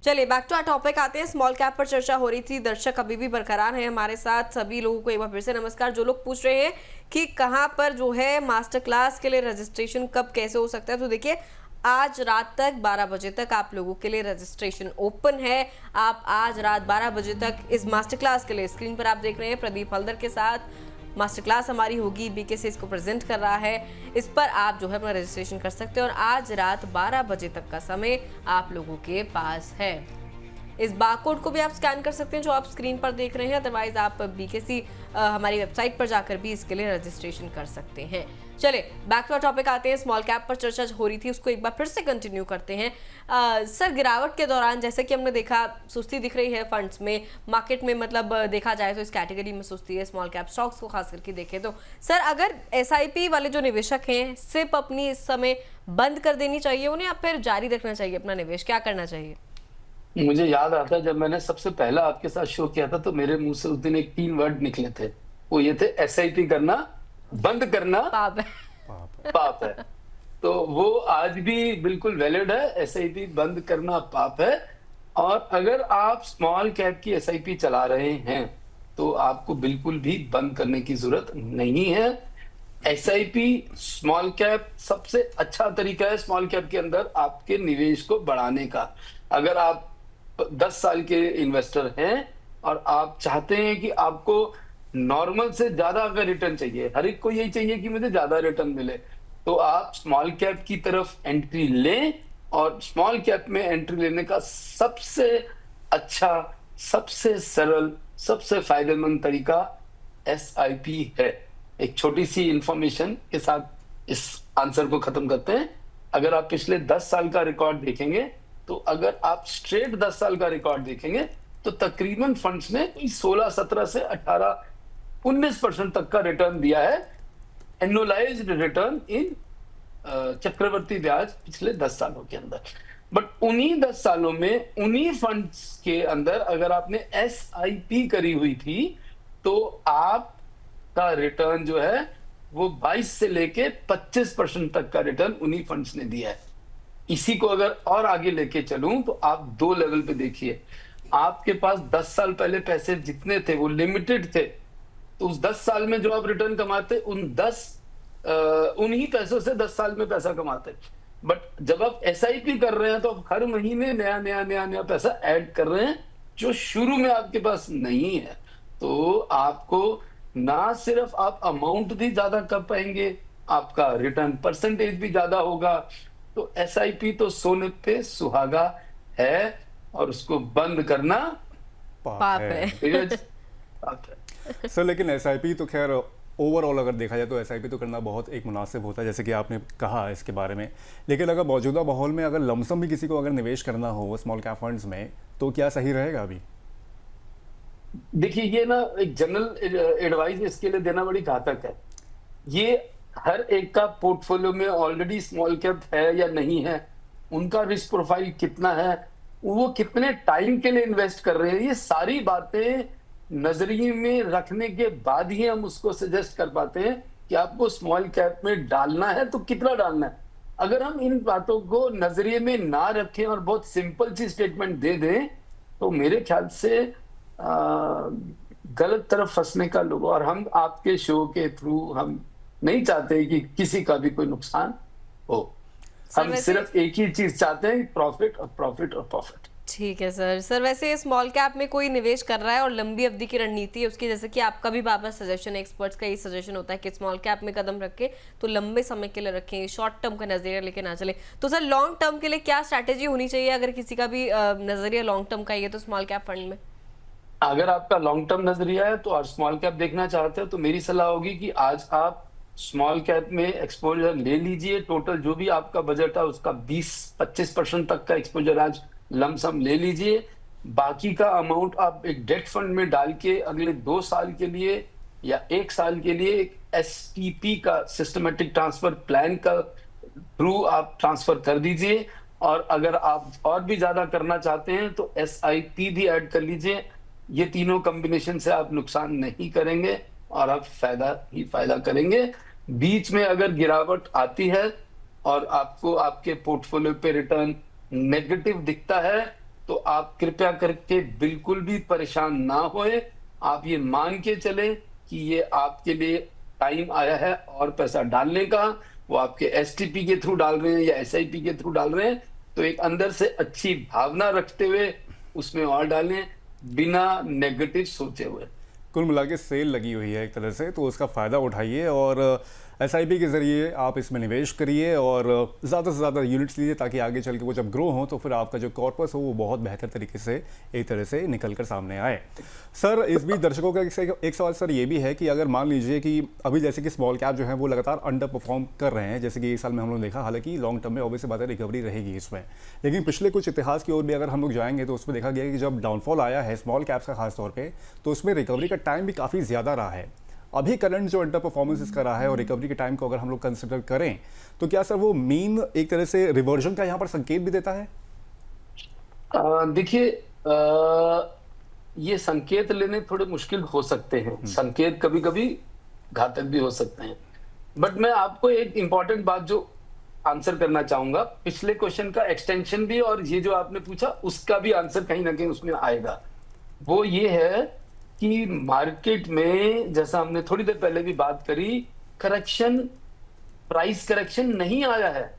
चलिए back to our topic आते हैं। स्मॉल कैप पर चर्चा हो रही थी, दर्शक अभी भी बरकरार हैं हमारे साथ। सभी लोगों को एक बार फिर से नमस्कार। जो लोग पूछ रहे हैं कि कहाँ पर जो है मास्टर क्लास के लिए रजिस्ट्रेशन कब कैसे हो सकता है, तो देखिए आज रात तक 12 बजे तक आप लोगों के लिए रजिस्ट्रेशन ओपन है। आप आज रात 12 बजे तक इस मास्टर क्लास के लिए, स्क्रीन पर आप देख रहे हैं प्रदीप हल्दर के साथ मास्टर क्लास हमारी होगी, बीकेसी इसको प्रेजेंट कर रहा है। इस पर आप जो है अपना रजिस्ट्रेशन कर सकते हैं और आज रात 12 बजे तक का समय आप लोगों के पास है। इस बारकोड को भी आप स्कैन कर सकते हैं जो आप स्क्रीन पर देख रहे हैं, अदरवाइज आप बीकेसी हमारी वेबसाइट पर जाकर भी इसके लिए रजिस्ट्रेशन कर सकते हैं। चलिए बैक टू टॉपिक आते हैं। स्मॉल कैप पर चर्चा हो रही थी, उसको एक बार फिर से कंटिन्यू करते हैं। सर, गिरावट के दौरान जैसे कि हमने देखा सुस्ती दिख रही है फंड्स में, मार्केट में, मतलब देखा जाए तो इस कैटेगरी में सुस्ती है स्मॉल कैप स्टॉक्स को खास करके देखें तो। सर, अगर एसआईपी वाले जो निवेशक हैं सिप अपनी इस समय बंद कर देनी चाहिए उन्हें, या फिर जारी रखना चाहिए अपना निवेश, क्या करना चाहिए? मुझे याद आता है जब मैंने सबसे पहला आपके साथ शो किया था तो मेरे मुंह से उस दिन एक 3 वर्ड निकले थे, वो ये थे एसआईपी करना बंद करना पाप है। पाप है। तो वो आज भी बिल्कुल वैलिड है, एसआईपी बंद करना पाप है। और अगर आप स्मॉल कैप की एसआईपी चला रहे हैं तो आपको बिल्कुल भी बंद करने की जरूरत नहीं है। एसआईपी स्मॉल कैप सबसे अच्छा तरीका है स्मॉल कैप के अंदर आपके निवेश को बढ़ाने का। अगर आप 10 साल के इन्वेस्टर हैं और आप चाहते हैं कि आपको नॉर्मल से ज्यादा अगर रिटर्न चाहिए, हर एक को यही चाहिए कि मुझे ज्यादा रिटर्न मिले, तो आप स्मॉल कैप की तरफ एंट्री लें। और स्मॉल कैप में एंट्री लेने का सबसे अच्छा, सबसे सरल, सबसे फायदेमंद तरीका एसआईपी है। एक छोटी सी इंफॉर्मेशन के साथ इस आंसर को खत्म करते हैं। अगर आप पिछले 10 साल का रिकॉर्ड देखेंगे तो अगर आप स्ट्रेट 10 साल का रिकॉर्ड देखेंगे तो तकरीबन फंड्स ने 16, 17 से 18, 19% तक का रिटर्न दिया है, एनुअलाइज्ड रिटर्न इन चक्रवर्ती ब्याज पिछले 10 सालों के अंदर। बट उन्हीं 10 सालों में उन्हीं फंड्स के अंदर अगर आपने एसआईपी करी हुई थी तो आपका रिटर्न जो है वो 22 से लेके 25% तक का रिटर्न उन्हीं फंड्स ने दिया है। इसी को अगर और आगे लेके चलूं तो आप 2 लेवल पे देखिए। आपके पास 10 साल पहले पैसे जितने थे वो लिमिटेड थे, तो उस 10 साल में जो आप रिटर्न कमाते उन्हीं पैसों से 10 साल में पैसा कमाते। बट जब आप एसआईपी कर रहे हैं तो आप हर महीने नया नया नया नया पैसा ऐड कर रहे हैं जो शुरू में आपके पास नहीं है। तो आपको ना सिर्फ आप अमाउंट भी ज्यादा कर पाएंगे, आपका रिटर्न परसेंटेज भी ज्यादा होगा। तो एसआईपी तो सोने पे सुहागा है और उसको बंद करना पाप है। सर, लेकिन एसआईपी तो खैर ओवरऑल अगर देखा जाए तो एसआईपी तो करना बहुत एक मुनासिब होता है, जैसे कि आपने कहा इसके बारे में। लेकिन अगर मौजूदा माहौल में अगर लमसम भी किसी को अगर निवेश करना हो स्मॉल कैप फंड्स में तो क्या सही रहेगा अभी? देखिए, ये ना एक जनरल एडवाइस इसके लिए देना बड़ी घातक है। ये हर एक का पोर्टफोलियो में ऑलरेडी स्मॉल कैप है या नहीं है, उनका रिस्क प्रोफाइल कितना है, वो कितने टाइम के लिए इन्वेस्ट कर रहे हैं, ये सारी बातें नजरिए में रखने के बाद ही हम उसको सजेस्ट कर पाते हैं कि आपको स्मॉल कैप में डालना है तो कितना डालना है। अगर हम इन बातों को नजरिए में ना रखें और बहुत सिंपल सी स्टेटमेंट दे दें तो मेरे ख्याल से गलत तरफ फंसने का लोग, और हम आपके शो के थ्रू हम नहीं चाहते कि किसी का भी कोई नुकसान हो। हम सिर्फ एक ही चीज चाहते हैं, प्रॉफिट और प्रॉफिट और प्रॉफिट। ठीक है सर, वैसे स्मॉल कैप में कोई निवेश कर रहा है और लंबी अवधि की रणनीति है उसकी, जैसे कि आपका भी बाबा सजेशन है, एक्सपर्ट्स का यही सजेशन होता है कि स्मॉल कैप में कदम रखें तो लंबे समय के लिए रखें, शॉर्ट टर्म का नजरिया लेके ना चले। तो सर, लॉन्ग टर्म के लिए क्या स्ट्रैटेजी होनी चाहिए अगर किसी का भी नजरिया लॉन्ग टर्म का ही है तो स्मॉल कैप फंड में? अगर आपका लॉन्ग टर्म नजरिया है तो और स्मॉल कैप देखना चाहते हैं तो मेरी सलाह होगी कि आज आप स्मॉल कैप में एक्सपोजर ले लीजिए। टोटल जो भी आपका बजट है उसका 20-25% तक का एक्सपोजर आज लमसम ले लीजिए। बाकी का अमाउंट आप एक डेट फंड में डाल के अगले 2 साल के लिए या 1 साल के लिए एक एसटीपी का, सिस्टमेटिक ट्रांसफर प्लान का थ्रू आप ट्रांसफर कर दीजिए। और अगर आप और भी ज्यादा करना चाहते हैं तो एसआईपी भी ऐड कर लीजिए। ये तीनों कॉम्बिनेशन से आप नुकसान नहीं करेंगे और आप फायदा ही फायदा करेंगे। बीच में अगर गिरावट आती है और आपको आपके पोर्टफोलियो पे रिटर्न नेगेटिव दिखता है तो आप कृपया करके बिल्कुल भी परेशान ना होए। आप ये मान के चले कि ये आपके लिए टाइम आया है और पैसा डालने का। वो आपके एसटीपी के थ्रू डाल रहे हैं या एसआईपी के थ्रू डाल रहे हैं, तो एक अंदर से अच्छी भावना रखते हुए उसमें और डालें, बिना नेगेटिव सोचे हुए। कुल मिला के सेल लगी हुई है एक तरह से, तो उसका फ़ायदा उठाइए और एसआईपी के ज़रिए आप इसमें निवेश करिए और ज़्यादा से ज़्यादा यूनिट्स लीजिए, ताकि आगे चल के वो जब ग्रो हो तो फिर आपका जो कॉर्पस हो वो बहुत बेहतर तरीके से एक तरह से निकल कर सामने आए। सर, इस बीच दर्शकों का एक सवाल सर ये भी है कि अगर मान लीजिए कि अभी जैसे कि स्मॉल कैप जो है वो लगातार अंडर परफॉर्म कर रहे हैं, जैसे कि इस साल में हम लोग देखा, हालांकि लॉन्ग टर्म में ऑब्वियसली बात है रिकवरी रहेगी इसमें, लेकिन पिछले कुछ इतिहास की ओर भी अगर हम लोग जाएंगे तो उसमें देखा गया कि जब डाउनफॉल आया है स्मॉल कैप्स का खासतौर पर, तो उसमें रिकवरी का टाइम भी काफ़ी ज़्यादा रहा है। अभी करंट जो अंडर परफॉर्मेंस इसका रहा है और रिकवरी के टाइम को अगर हम लोग कंसिडर करें, तो क्या सर वो मीन एक तरह से रिवर्जन का यहाँ पर संकेत भी देता है? देखिए, ये संकेत लेने थोड़े मुश्किल हो सकते हैं। संकेत कभी कभी घातक भी हो सकते हैं। बट मैं आपको एक इंपॉर्टेंट बात जो आंसर करना चाहूंगा, पिछले क्वेश्चन का एक्सटेंशन भी और ये जो आपने पूछा उसका भी आंसर कहीं ना कहीं उसमें आएगा। वो ये है कि मार्केट में, जैसा हमने थोड़ी देर पहले भी बात करी, करेक्शन, प्राइस करेक्शन नहीं आया है,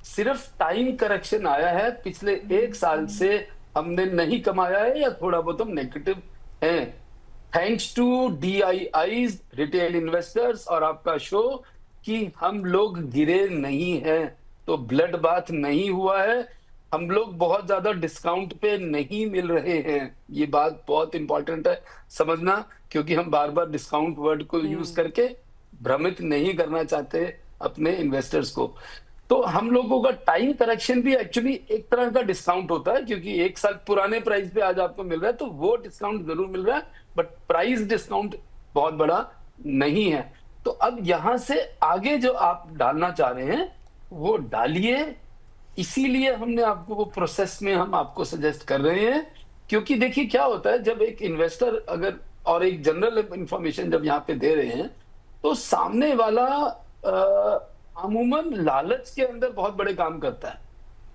सिर्फ टाइम करेक्शन आया है। पिछले एक साल से हमने नहीं कमाया है या थोड़ा बहुत हम नेगेटिव हैं, thanks to DIIs, retail investors और आपका शो, कि हम लोग गिरे नहीं हैं, तो ब्लड बाथ नहीं हुआ है, हम लोग बहुत ज्यादा डिस्काउंट पे नहीं मिल रहे हैं। ये बात बहुत इंपॉर्टेंट है समझना, क्योंकि हम बार बार डिस्काउंट वर्ड को यूज करके भ्रमित नहीं करना चाहते अपने इन्वेस्टर्स को। तो हम लोगों का टाइम करेक्शन भी एक्चुअली एक तरह का डिस्काउंट होता है, क्योंकि एक साल पुराने प्राइस पे आज आपको मिल रहा है, तो वो डिस्काउंट जरूर मिल रहा है, बट प्राइस डिस्काउंट बहुत बड़ा नहीं है। तो अब यहां से आगे जो आप डालना चाह रहे हैं वो डालिए, इसीलिए हमने आपको वो प्रोसेस में हम आपको सजेस्ट कर रहे हैं। क्योंकि देखिए क्या होता है, जब एक इन्वेस्टर अगर और एक जनरल इंफॉर्मेशन जब यहाँ पे दे रहे हैं, तो सामने वाला अमूमन लालच के अंदर बहुत बड़े काम करता है,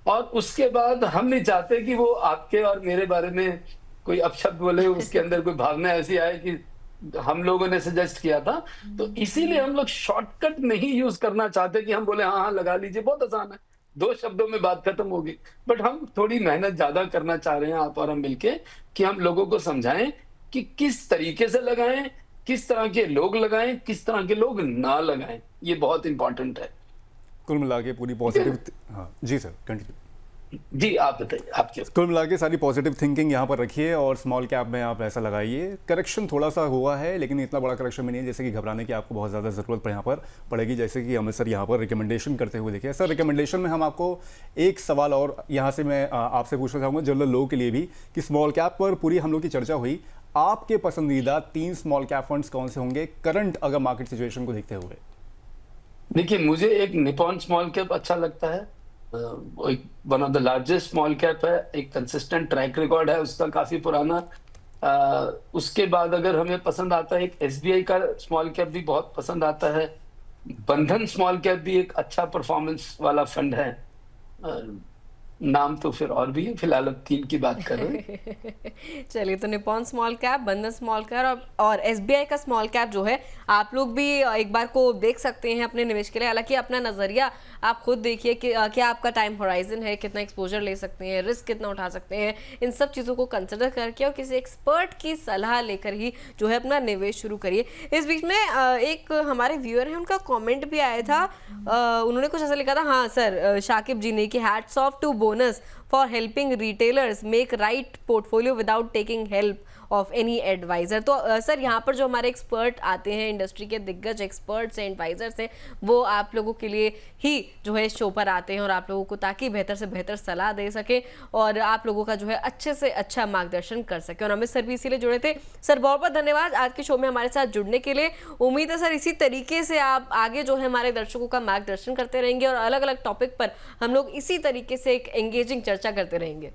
और उसके बाद हम नहीं चाहते कि वो आपके और मेरे बारे में कोई अपशब्द बोले, उसके अंदर कोई भावना ऐसी आए कि हम लोगों ने सजेस्ट किया था। तो इसीलिए हम लोग शॉर्टकट नहीं यूज करना चाहते कि हम बोले हाँ हाँ लगा लीजिए, बहुत आसान है, 2 शब्दों में बात खत्म होगी। बट हम थोड़ी मेहनत ज्यादा करना चाह रहे हैं, आप और हम मिलके, कि हम लोगों को समझाएं कि किस तरीके से लगाएं, किस तरह के लोग लगाएं, किस तरह के लोग ना लगाएं। ये बहुत इंपॉर्टेंट है। कुल मिला के पूरी पॉजिटिव, हाँ जी सर कंटिन्यू। जी आप बताइए, आपके। कुल मिला के सारी पॉजिटिव थिंकिंग यहाँ पर रखिए और स्मॉल कैप में आप ऐसा लगाइए। करेक्शन थोड़ा सा हुआ है, लेकिन इतना बड़ा करेक्शन भी नहीं है जैसे कि घबराने की आपको बहुत ज़्यादा ज़रूरत यहाँ पर पड़ेगी, जैसे कि अमित सर यहाँ पर रिकमेंडेशन करते हुए देखिए। सर रिकमेंडेशन में हम आपको एक सवाल और यहाँ से मैं आपसे पूछना चाहूँगा जनरल लोगों के लिए भी, कि स्मॉल कैप पर पूरी हम लोग की चर्चा हुई, आपके पसंदीदा 3 स्मॉल कैप फंड्स कौन से होंगे करंट अगर मार्केट सिचुएशन को देखते हुए? देखिए, मुझे एक निपॉन स्मॉल कैप अच्छा लगता है, एक one of the largest small cap है, एक कंसिस्टेंट ट्रैक रिकॉर्ड है उसका काफी पुराना। उसके बाद अगर हमें पसंद आता है, एक SBI का स्मॉल कैप भी बहुत पसंद आता है, बंधन स्मॉल कैप भी एक अच्छा परफॉर्मेंस वाला फंड है। नाम तो फिर और भी है, फिलहाल अब 3 की बात कर रहे हैं। चलिए, तो निपॉन स्मॉल कैप, बंधन स्मॉल कैप और SBI का स्मॉल कैप जो है, आप लोग भी एक बार को देख सकते हैं अपने निवेश के लिए। हालांकि अपना नजरिया आप खुद देखिए कि क्या आपका टाइम होराइजन है, कितना एक्सपोजर ले सकते हैं, रिस्क कितना उठा सकते हैं, इन सब चीज़ों को कंसिडर करके और किसी एक्सपर्ट की सलाह लेकर ही जो है अपना निवेश शुरू करिए। इस बीच में एक हमारे व्यूअर हैं, उनका कॉमेंट भी आया था, उन्होंने कुछ ऐसा लिखा था, हाँ सर, शाकिब जी ने, कि hats off to bonus for helping retailers make right portfolio without taking help of any advisor. तो सर यहाँ पर जो हमारे एक्सपर्ट आते हैं, इंडस्ट्री के दिग्गज एक्सपर्ट्स हैं, एडवाइजर्स हैं, वो आप लोगों के लिए ही जो है शो पर आते हैं और आप लोगों को ताकि बेहतर से बेहतर सलाह दे सके और आप लोगों का जो है अच्छे से अच्छा मार्गदर्शन कर सके। और अमित सर भी इसीलिए जुड़े थे। सर बहुत बहुत धन्यवाद आज के शो में हमारे साथ जुड़ने के लिए। उम्मीद है सर इसी तरीके से आप आगे जो है हमारे दर्शकों का मार्गदर्शन करते रहेंगे और अलग अलग टॉपिक पर हम लोग इसी तरीके से एक एंगेजिंग चर्चा करते रहेंगे।